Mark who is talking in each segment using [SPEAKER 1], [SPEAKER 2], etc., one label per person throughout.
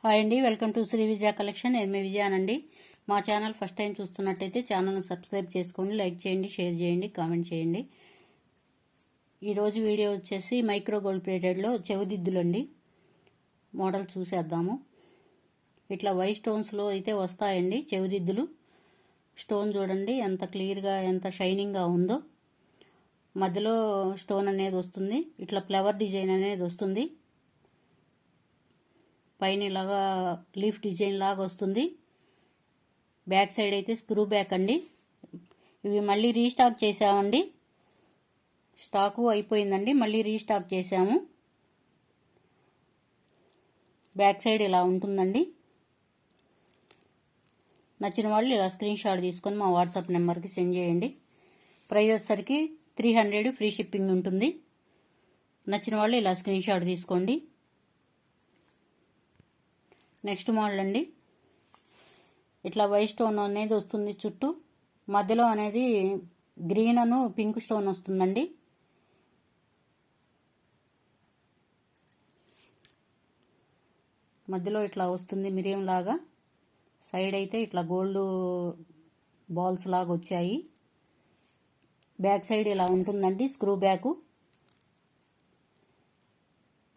[SPEAKER 1] Hi అండి, welcome to Shri Vijaya collection. నేను మీ విజయానండి. మా ఛానల్ ఫస్ట్ టైం చూస్తున్నట్టయితే ఛానల్ని సబ్స్క్రైబ్ చేసుకోండి, లైక్ చేయండి, షేర్ చేయండి, కామెంట్ చేయండి. ఈరోజు వీడియో వచ్చేసి మైక్రో గోల్డ్ ప్లేటెడ్లో చెవిదిద్దులండి. మోడల్ చూసేద్దాము. ఇట్లా వైట్ స్టోన్స్లో అయితే వస్తాయండి చెవిదిద్దులు. స్టోన్ చూడండి ఎంత క్లియర్గా, ఎంత షైనింగ్గా ఉందో. మధ్యలో స్టోన్ అనేది వస్తుంది, ఇట్లా ఫ్లవర్ డిజైన్ అనేది వస్తుంది. పైన ఇలాగా లీఫ్ డిజైన్ లాగా వస్తుంది. బ్యాక్ సైడ్ అయితే స్క్రూ బ్యాక్ అండి. ఇవి మళ్ళీ రీస్టాక్ చేసామండి. స్టాకు అయిపోయిందండి, మళ్ళీ రీస్టాక్ చేసాము. బ్యాక్ సైడ్ ఇలా ఉంటుందండి. నచ్చిన వాళ్ళు ఇలా స్క్రీన్ షాట్ తీసుకొని మా వాట్సాప్ నెంబర్కి సెండ్ చేయండి. ప్రైస్ వచ్చేసరికి 300 ఫ్రీ షిప్పింగ్ ఉంటుంది. నచ్చిన వాళ్ళు ఇలా స్క్రీన్ షాట్ తీసుకోండి. నెక్స్ట్ మోడల్ అండి. ఇట్లా వైట్ స్టోన్ అనేది వస్తుంది చుట్టూ. మధ్యలో అనేది గ్రీన్ అను పింక్ స్టోన్ వస్తుందండి. మధ్యలో ఇట్లా వస్తుంది మిరియం లాగా. సైడ్ అయితే ఇట్లా గోల్డ్ బాల్స్ లాగా వచ్చాయి. బ్యాక్ సైడ్ ఇలా ఉంటుందండి స్క్రూ బ్యాకు.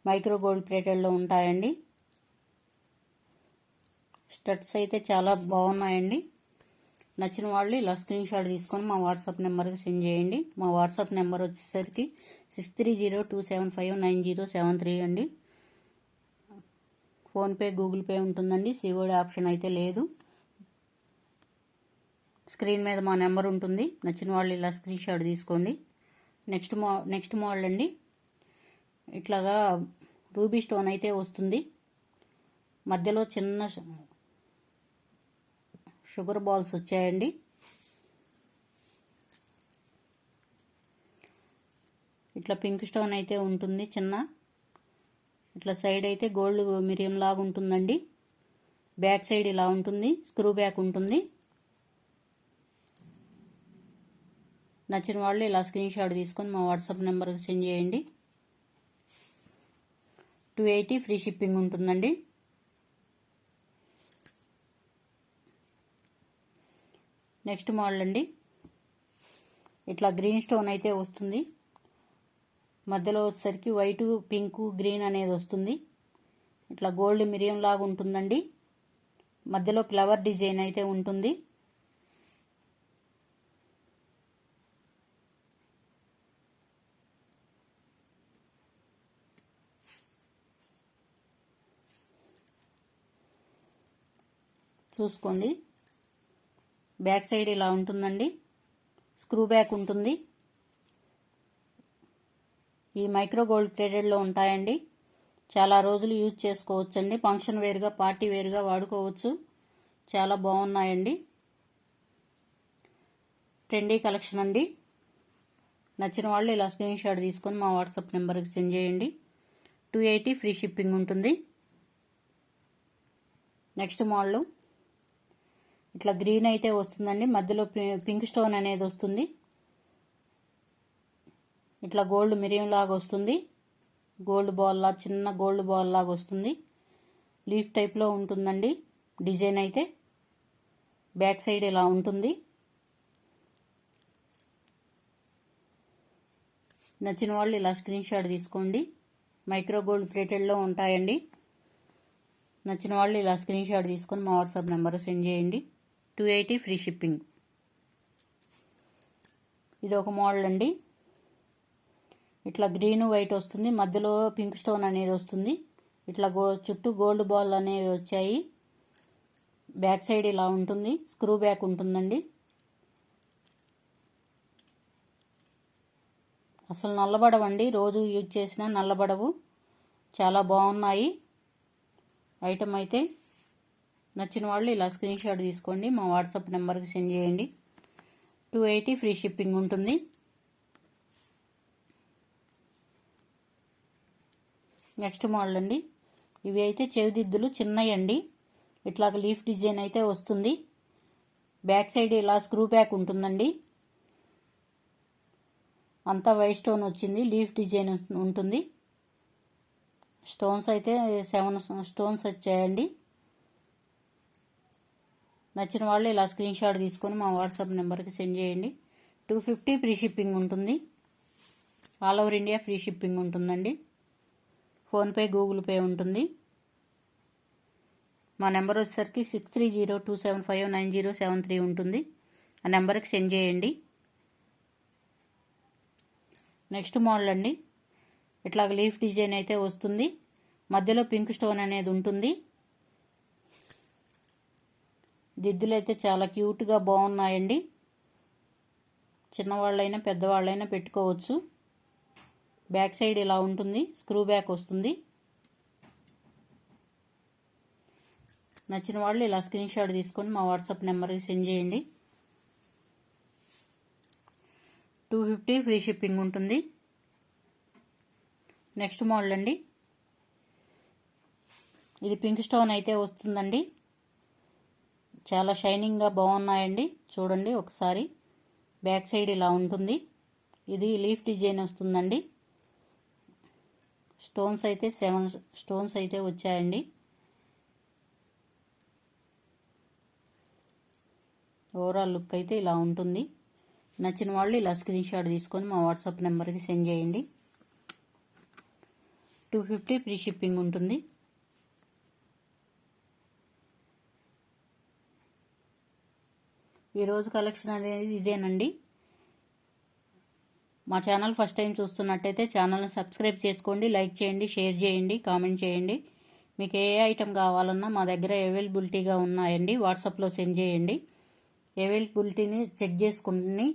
[SPEAKER 1] మైక్రో గోల్డ్ ప్లేటెడ్లో ఉంటాయండి. స్టడ్స్ అయితే చాలా బాగున్నాయండి. నచ్చిన వాళ్ళు ఇలా స్క్రీన్ షాట్ తీసుకొని మా వాట్సాప్ నెంబర్కి సెండ్ చేయండి. మా వాట్సాప్ నెంబర్ వచ్చేసరికి 6302759073 అండి. ఫోన్పే, గూగుల్ పే ఉంటుందండి. సిఓడి ఆప్షన్ అయితే లేదు. స్క్రీన్ మీద మా నెంబర్ ఉంటుంది. నచ్చిన వాళ్ళు ఇలా స్క్రీన్ షాట్ తీసుకోండి. నెక్స్ట్ మోడల్ అండి. ఇట్లాగా రూబీ స్టోన్ అయితే వస్తుంది. మధ్యలో చిన్న షుగర్ బాల్స్ వచ్చాయండి. ఇట్లా పింక్ స్టోన్ అయితే ఉంటుంది చిన్న. ఇట్లా సైడ్ అయితే గోల్డ్ మిరియం లాగా ఉంటుందండి. బ్యాక్ సైడ్ ఇలా ఉంటుంది, స్క్రూ బ్యాక్ ఉంటుంది. నచ్చిన వాళ్ళు ఇలా స్క్రీన్ షాట్ తీసుకొని మా వాట్సాప్ నెంబర్కి సెండ్ చేయండి. 280 ఫ్రీ షిప్పింగ్ ఉంటుందండి. నెక్స్ట్ మోడల్ అండి. ఇట్లా గ్రీన్ స్టోన్ అయితే వస్తుంది. మధ్యలో వచ్చేసరికి వైట్, పింక్, గ్రీన్ అనేది వస్తుంది. ఇట్లా గోల్డ్ మిరియం లాగా ఉంటుందండి. మధ్యలో ఫ్లవర్ డిజైన్ అయితే ఉంటుంది. చూసుకోండి. బ్యాక్ సైడ్ ఇలా ఉంటుందండి, స్క్రూ బ్యాక్ ఉంటుంది. ఈ మైక్రో గోల్డ్ ప్లేటెడ్లో ఉంటాయండి. చాలా రోజులు యూజ్ చేసుకోవచ్చండి. ఫంక్షన్ వేర్గా, పార్టీ వేర్గా వాడుకోవచ్చు. చాలా బాగున్నాయండి. ట్రెండీ కలెక్షన్ అండి. నచ్చిన వాళ్ళు ఇలా స్క్రీన్ షాట్ తీసుకొని మా వాట్సాప్ నెంబర్కి సెండ్ చేయండి. 280 ఫ్రీ షిప్పింగ్ ఉంటుంది. నెక్స్ట్ మోడల్ ఇట్లా గ్రీన్ అయితే వస్తుందండి. మధ్యలో పింక్ స్టోన్ అనేది వస్తుంది. ఇట్లా గోల్డ్ మిరియం లాగా వస్తుంది. గోల్డ్ బాల్ లాగా, చిన్న గోల్డ్ బాల్ లాగా వస్తుంది. లీఫ్ టైప్లో ఉంటుందండి డిజైన్ అయితే. బ్యాక్ సైడ్ ఇలా ఉంటుంది. నచ్చిన వాళ్ళు ఇలా స్క్రీన్ షాట్ తీసుకోండి. మైక్రో గోల్డ్ ప్లేటెడ్లో ఉంటాయండి. నచ్చిన వాళ్ళు ఇలా స్క్రీన్ షాట్ తీసుకొని మా వాట్సాప్ నెంబర్ సెండ్ చేయండి. 280 ఫ్రీ షిప్పింగ్. ఇది ఒక మోడల్ అండి. ఇట్లా గ్రీన్, వైట్ వస్తుంది. మధ్యలో పింక్ స్టోన్ అనేది వస్తుంది. ఇట్లా చుట్టూ గోల్డ్ బాల్ అనేవి వచ్చాయి. బ్యాక్ సైడ్ ఇలా ఉంటుంది, స్క్రూ బ్యాక్ ఉంటుందండి. అసలు నల్లబడవండి, రోజు యూజ్ చేసినా నల్లబడవు. చాలా బాగున్నాయి ఐటమ్ అయితే. నచ్చిన వాళ్ళు ఇలా స్క్రీన్ షాట్ తీసుకోండి, మా వాట్సాప్ నెంబర్కి సెండ్ చేయండి. 280 ఫ్రీ షిప్పింగ్ ఉంటుంది. నెక్స్ట్ మోడల్ అండి. ఇవి అయితే చెవిదిద్దులు చిన్నవి అండి. ఇట్లాగ లీఫ్ డిజైన్ అయితే వస్తుంది. బ్యాక్ సైడ్ ఇలా స్క్రూ బ్యాక్ ఉంటుందండి. అంతా వైట్ స్టోన్ వచ్చింది, లీఫ్ డిజైన్ ఉంటుంది. స్టోన్స్ అయితే 7 స్టోన్స్ వచ్చాయండి. నచ్చిన వాళ్ళు ఇలా స్క్రీన్ షాట్ తీసుకొని మా వాట్సాప్ నెంబర్కి సెండ్ చేయండి. 250 ఫ్రీ షిప్పింగ్ ఉంటుంది. All over India free shipping ఉంటుందండి. ఫోన్పే, గూగుల్ పే ఉంటుంది. మా నెంబర్ వచ్చేసరికి 6302759073 ఉంటుంది. ఆ నెంబర్కి సెండ్ చేయండి. నెక్స్ట్ మోడల్ అండి. ఇట్లాగ లీఫ్ డిజైన్ అయితే వస్తుంది. మధ్యలో పింక్ స్టోన్ అనేది ఉంటుంది. దిద్దులు అయితే చాలా క్యూట్గా బాగున్నాయండి. చిన్నవాళ్ళైనా పెద్దవాళ్ళైనా పెట్టుకోవచ్చు. బ్యాక్ సైడ్ ఇలా ఉంటుంది. స్క్రూ బ్యాక్ వస్తుంది. నచ్చిన వాళ్ళు ఇలా స్క్రీన్ షాట్ తీసుకొని మా వాట్సాప్ నెంబర్కి సెండ్ చేయండి. 250 ఫ్రీ షిప్పింగ్ ఉంటుంది. నెక్స్ట్ మోడల్ అండి. ఇది పింక్ స్టోన్ అయితే వస్తుందండి. చాలా షైనింగ్గా బాగున్నాయండి. చూడండి ఒకసారి. బ్యాక్ సైడ్ ఇలా ఉంటుంది. ఇది లీఫ్ డిజైన్ వస్తుందండి. స్టోన్స్ అయితే 7 స్టోన్స్ అయితే వచ్చాయండి. ఓవరాల్ లుక్ అయితే ఇలా ఉంటుంది. నచ్చిన వాళ్ళు ఇలా స్క్రీన్ షాట్ తీసుకొని మా వాట్సాప్ నెంబర్కి సెండ్ చేయండి. 250 ఫ్రీ షిప్పింగ్ ఉంటుంది. ఈరోజు కలెక్షన్ అనేది ఇదేనండి. మా ఛానల్ ఫస్ట్ టైం చూస్తున్నట్టయితే ఛానల్ని సబ్స్క్రైబ్ చేసుకోండి, లైక్ చేయండి, షేర్ చేయండి, కామెంట్ చేయండి. మీకు ఏ ఐటెం కావాలన్నా మా దగ్గర అవైలబిలిటీగా ఉన్నాయండి. వాట్సాప్లో సెండ్ చేయండి. అవైలబిలిటీని చెక్ చేసుకుని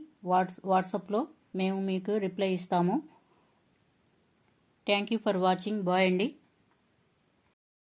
[SPEAKER 1] వాట్సాప్లో మేము మీకు రిప్లై ఇస్తాము. Thank you for watching. Bye అండి.